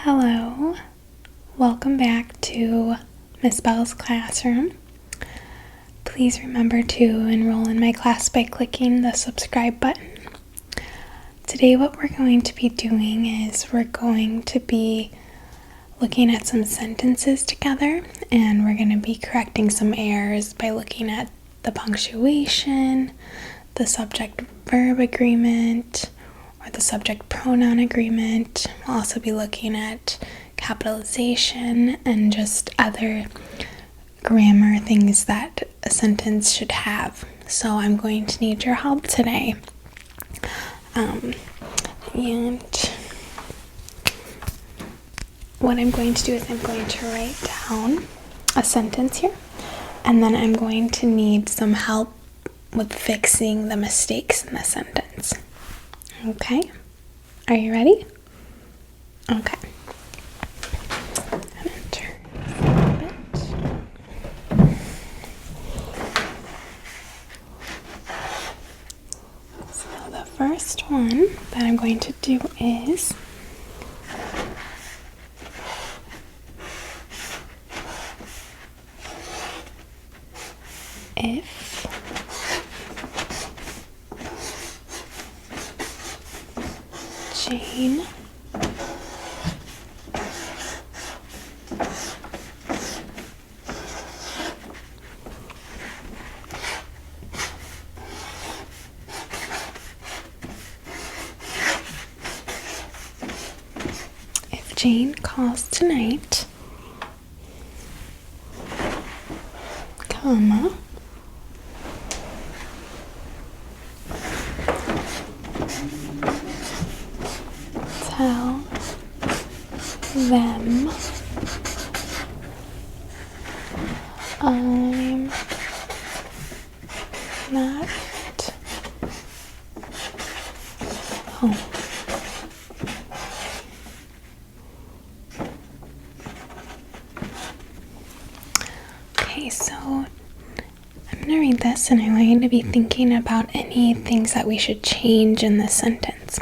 Hello, welcome back to Miss Bell's classroom. Please remember to enroll in my class by clicking the subscribe button. Today what we're going to be doing is we're going to be looking at some sentences together, and we're going to be correcting some errors by looking at the punctuation, the subject-verb agreement, or the subject-pronoun agreement. We'll also be looking at capitalization and just other grammar things that a sentence should have. So I'm going to need your help today. And what I'm going to do is I'm going to write down a sentence here, and then I'm going to need some help with fixing the mistakes in the sentence. Okay, are you ready? Okay. I'm gonna turn this a bit. So the first one that I'm going to do is if Jane Jane calls tonight, comma, tell them I'm not home. Okay, so I'm going to read this, and I want you to be thinking about any things that we should change in this sentence.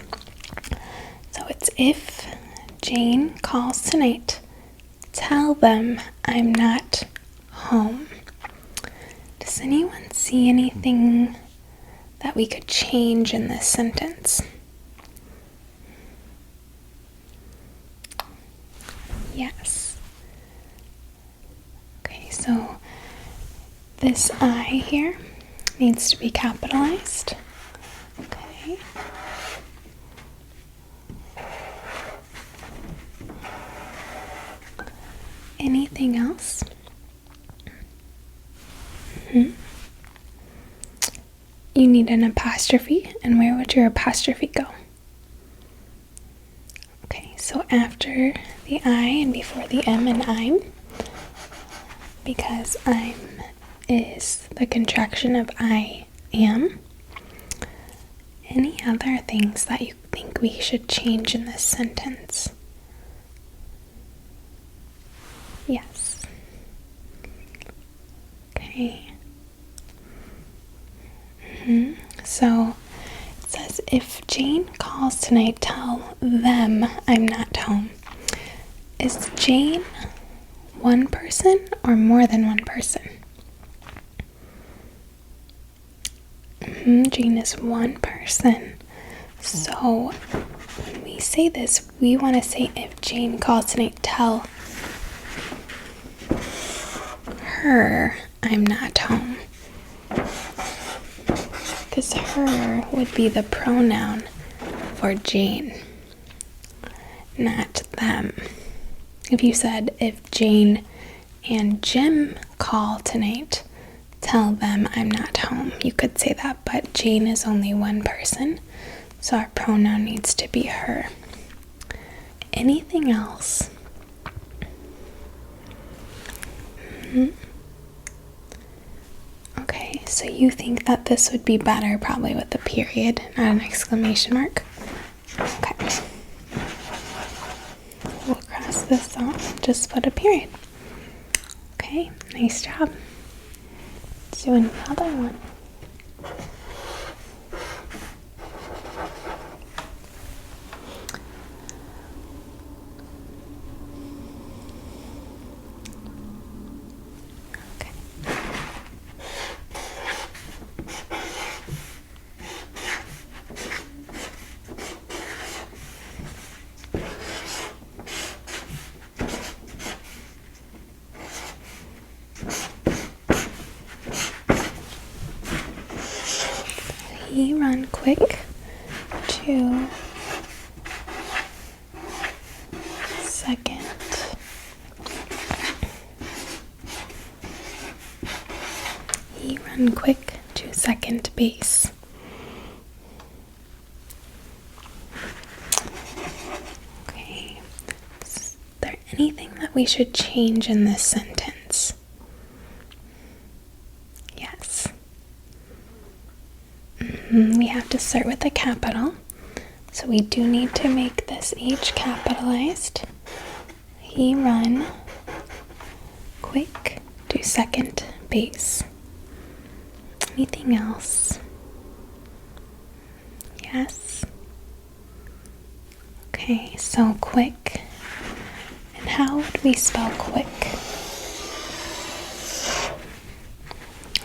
So it's if Jane calls tonight, tell them I'm not home. Does anyone see anything that we could change in this sentence? Yes. Okay, so this I here needs to be capitalized. Okay. Anything else? You need an apostrophe, and where would your apostrophe go? Okay, so after the I and before the M and I'm, because I'm is the contraction of I am. Any other things that you think we should change in this sentence? Yes. Okay. So it says, if Jane calls tonight, tell them I'm not home. Is Jane one person or more than one person? Jane is one person. So when we say this, we want to say if Jane calls tonight, tell her I'm not home. Because her would be the pronoun for Jane, not them. If you said if Jane and Jim call tonight, tell them I'm not home, you could say that, but Jane is only one person, so our pronoun needs to be her. Anything else? Okay, so you think that this would be better probably with a period, not an exclamation mark? Okay. We'll cross this off, just put a period. Okay, nice job. Let's do another one. he run quick to second. He run quick to second base. Okay. Is there anything that we should change in this sentence? Yes. We have to start with a capital. So we do need to make this H capitalized. He run quick to second base. Anything else? Yes. Okay, so quick. And how would we spell quick?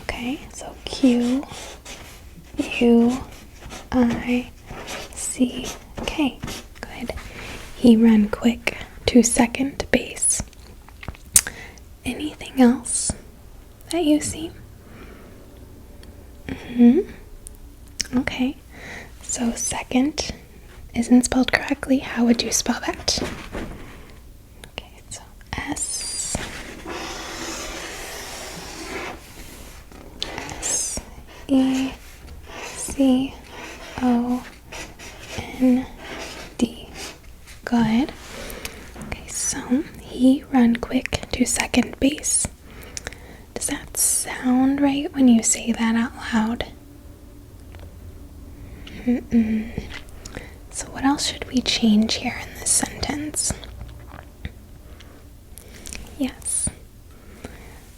Okay, so Q-U-I-C-K. Good. He ran quick to second base. Anything else that you see? Okay. So second isn't spelled correctly. How would you spell that? Okay, so S-E-C-O-N-D. Good. Okay, so he run quick to second base. Does that sound right when you say that out loud? So what else should we change here in this sentence? Yes.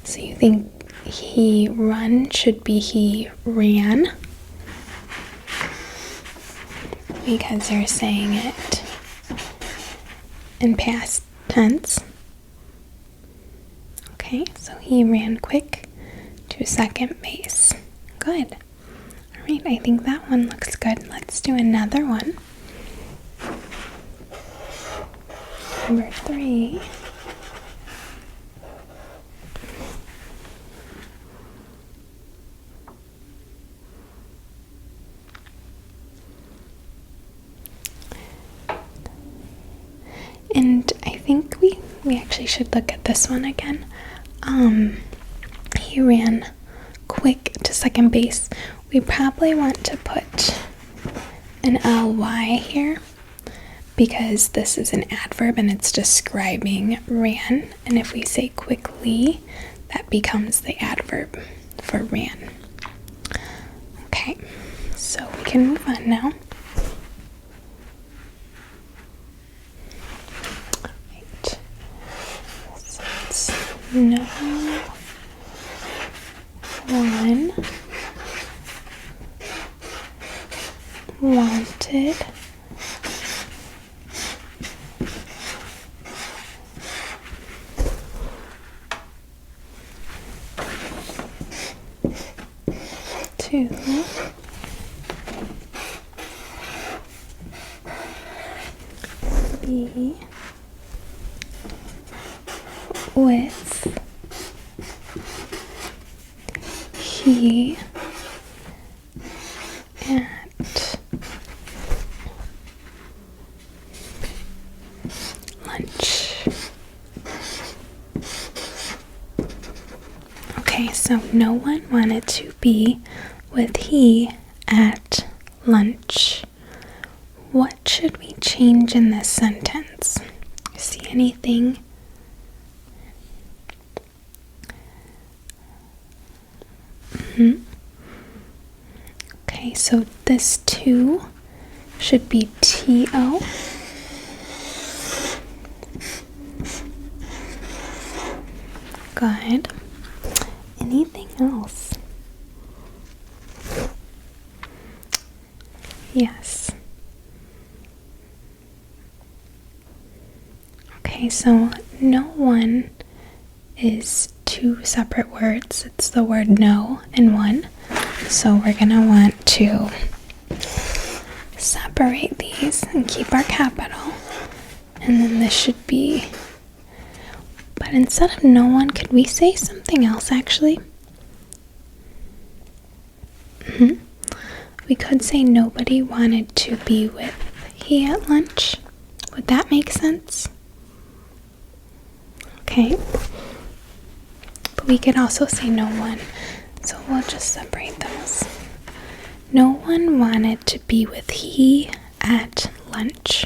So you think he run should be he ran? Because you're saying it in past tense. Okay, so he ran quick to second base. Good. Alright, I think that one looks good. Let's do another one. Number 3. And I think we actually should look at this one again. He ran quick to second base. We probably want to put an ly here because this is an adverb and it's describing ran. And if we say quickly, that becomes the adverb for ran. Okay, so we can move on now. Right. So it's no one wanted to be with he at lunch. Okay, so no one wanted to be with he at lunch. What should we change in this sentence? See anything? Okay, so this to should be to. Good. Anything else? Yes. Okay, so no one is two separate words. It's the word no and one. So we're going to want to separate these and keep our capital. And then this should be, but instead of no one, could we say something else actually? We could say nobody wanted to be with he at lunch. Would that make sense? Okay. But we could also say no one. So we'll just separate those. No one wanted to be with he at lunch.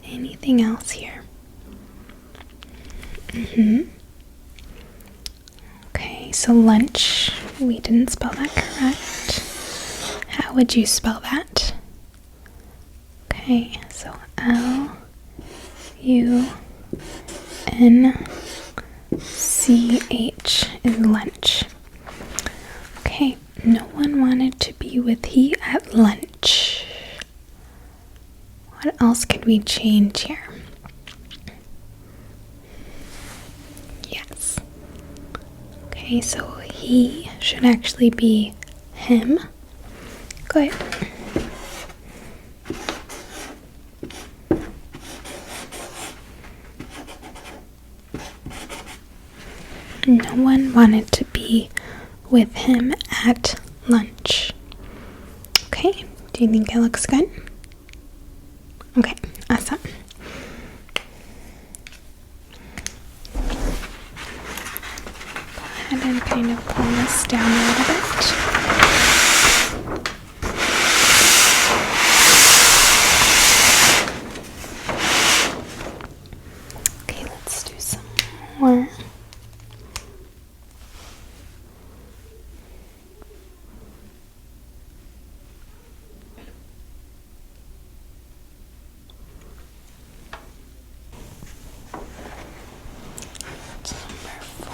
Anything else here? Okay, so lunch, we didn't spell that correct. How would you spell that? Okay, so Lunch is lunch. Okay, no one wanted to be with he at lunch. What else could we change here? Yes. Okay, so he should actually be him. Good. No one wanted to be with him at lunch. Okay, do you think it looks good? Okay, awesome. Go ahead and kind of pull this down a little bit. Okay, let's do some more.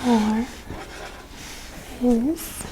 Number 4 is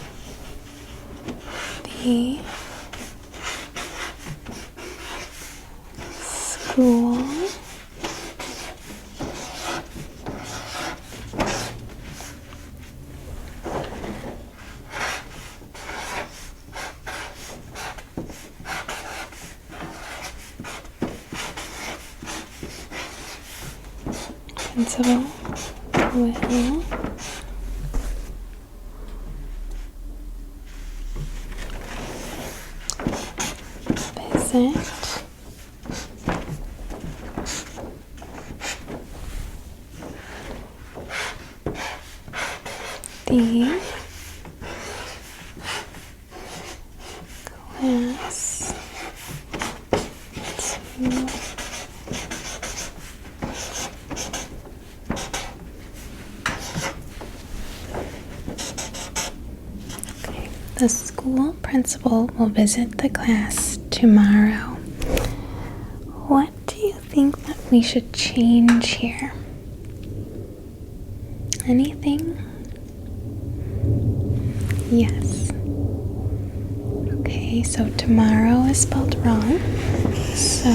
the school principal will visit the class to the school principal will visit the class tomorrow. What do you think that we should change here? Anything? Yes. Okay, so tomorrow is spelled wrong. So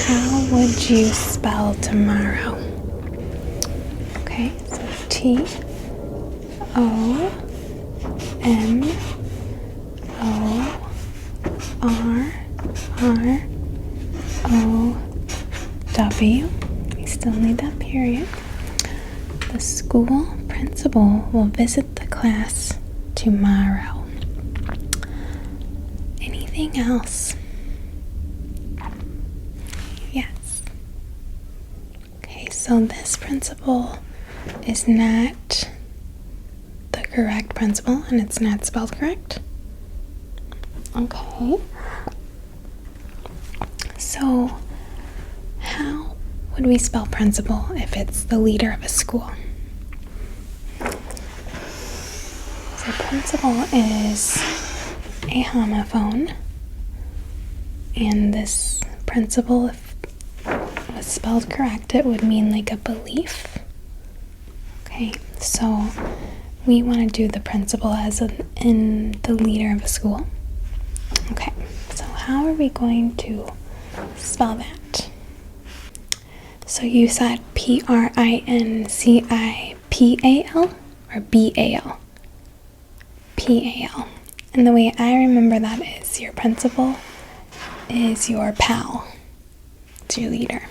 how would you spell tomorrow? Okay, so Tomorrow. We still need that period. The school principal will visit the class tomorrow. Anything else? Yes. Okay, so this principal is not the correct principal and it's not spelled correct. Okay. So, how would we spell principal if it's the leader of a school? So, principal is a homophone, and this principal, if it was spelled correct, it would mean like a belief. Okay, so we want to do the principal as in the leader of a school. Okay, so how are we going to spell that? So you said Principal or BAL? PAL. And the way I remember that is your principal is your pal. It's your leader.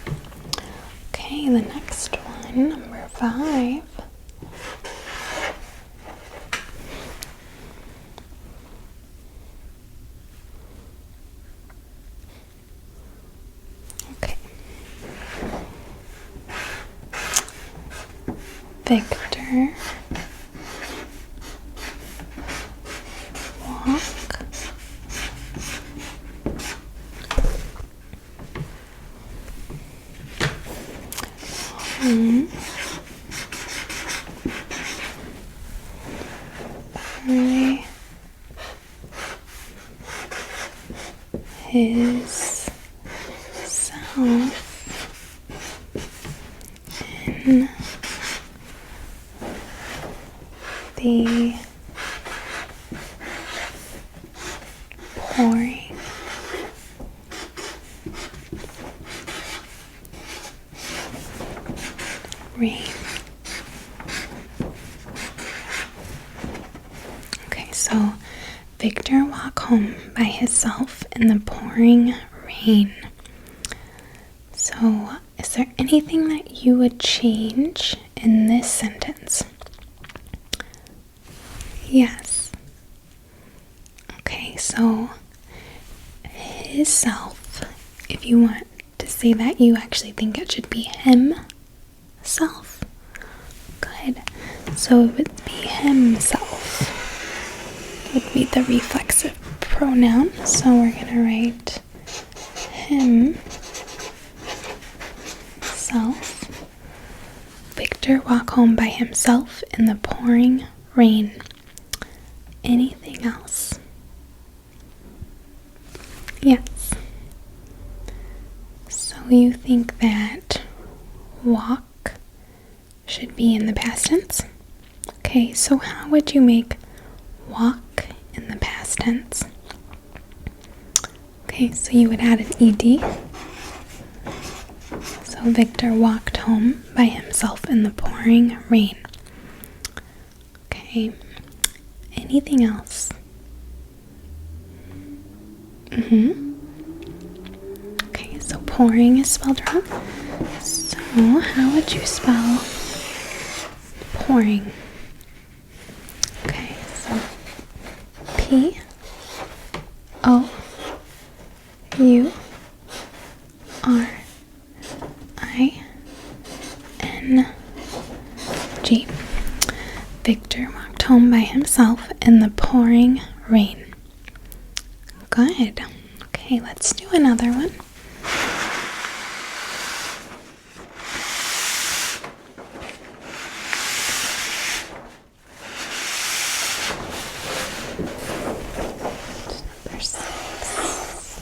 Okay, the next one, number 5. Victor walk home by his self in the pouring rain. Okay, so Victor walked home by himself in the pouring rain. So, is there anything that you would change in this sentence? Yes. Okay, so his self, if you want to say that, you actually think it should be himself. Good. So it would be himself. Would be the reflexive pronoun. So we're going to write himself. Victor walked home by himself in the pouring rain. Anything else? Yes. So you think that walk should be in the past tense? Okay, so how would you make walk in the past tense? Okay, so you would add an ed. So Victor walked home by himself in the pouring rain. Okay, anything else? Okay, so pouring is spelled wrong. So how would you spell pouring? Okay, so Pouring. Victor walked home by himself in the pouring rain. Good. Okay, let's do another one. Number 6.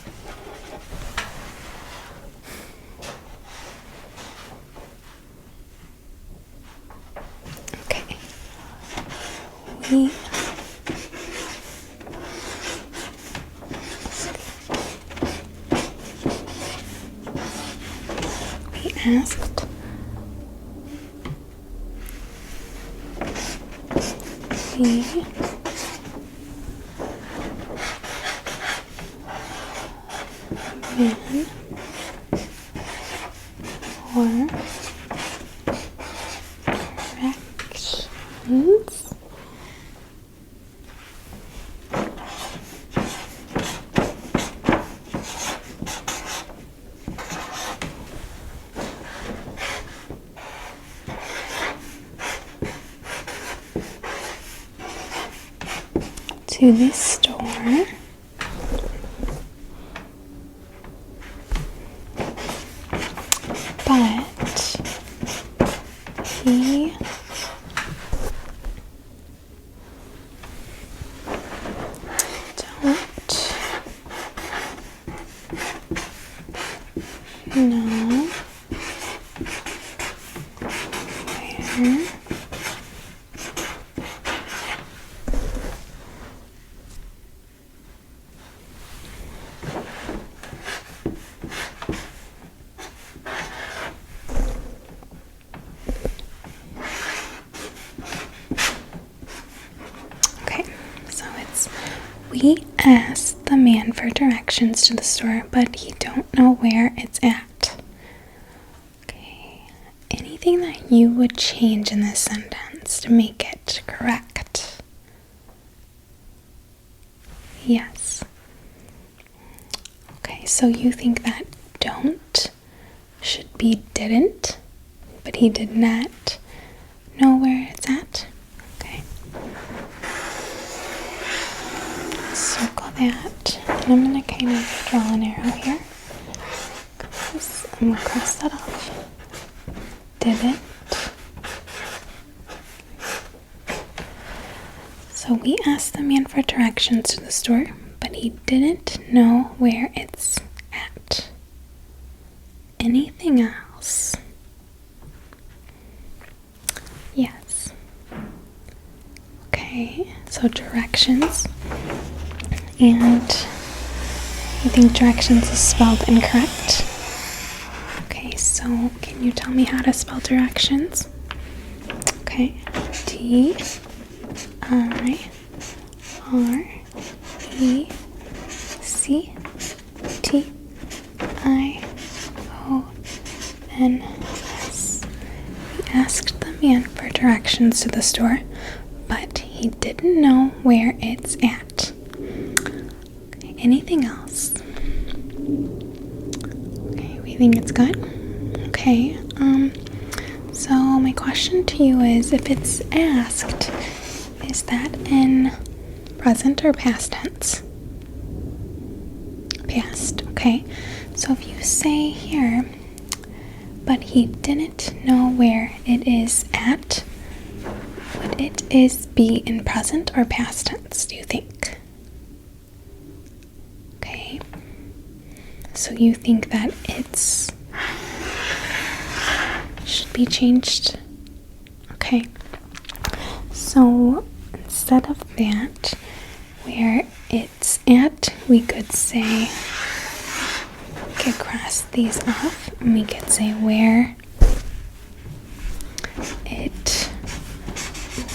Okay. We asked the man for directions to the store, but he don't know where we asked the man for directions to the store, but he don't know where it's at. Okay. Anything that you would change in this sentence to make it correct? Yes. Okay, so you think that don't should be didn't, but he did not know where it's at? Okay. Circle that. And I'm going to kind of draw an arrow here. I'm going to cross that off. Didn't. So we asked the man for directions to the store, but he didn't know where it's at. Anything else? Yes. Okay, so directions. And I think directions is spelled incorrect. Okay, so can you tell me how to spell directions? Okay, DIRECTIONS. We asked the man for directions to the store, but he didn't know where it's at. Okay, anything else? Okay, we think it's good? Okay, so my question to you is, if it's asked, is that in present or past tense? Past, okay. So if you say here, but he didn't know where it is at, would it be in present or past tense, do you think? Okay. So you think that it's should be changed? Okay. So instead of that, where it's at, we could say, we could cross these off, and we could say where it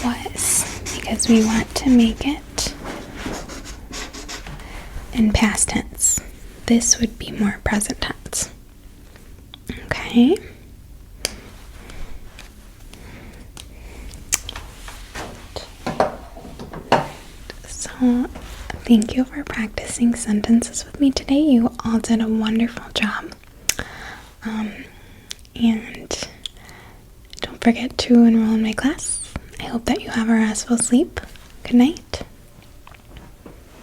was, because we want to make it in past tense. This would be more present tense. Okay. So, thank you for practicing sentences with me today. You all did a wonderful job. And don't forget to enroll in my class. I hope that you have a restful sleep. Good night.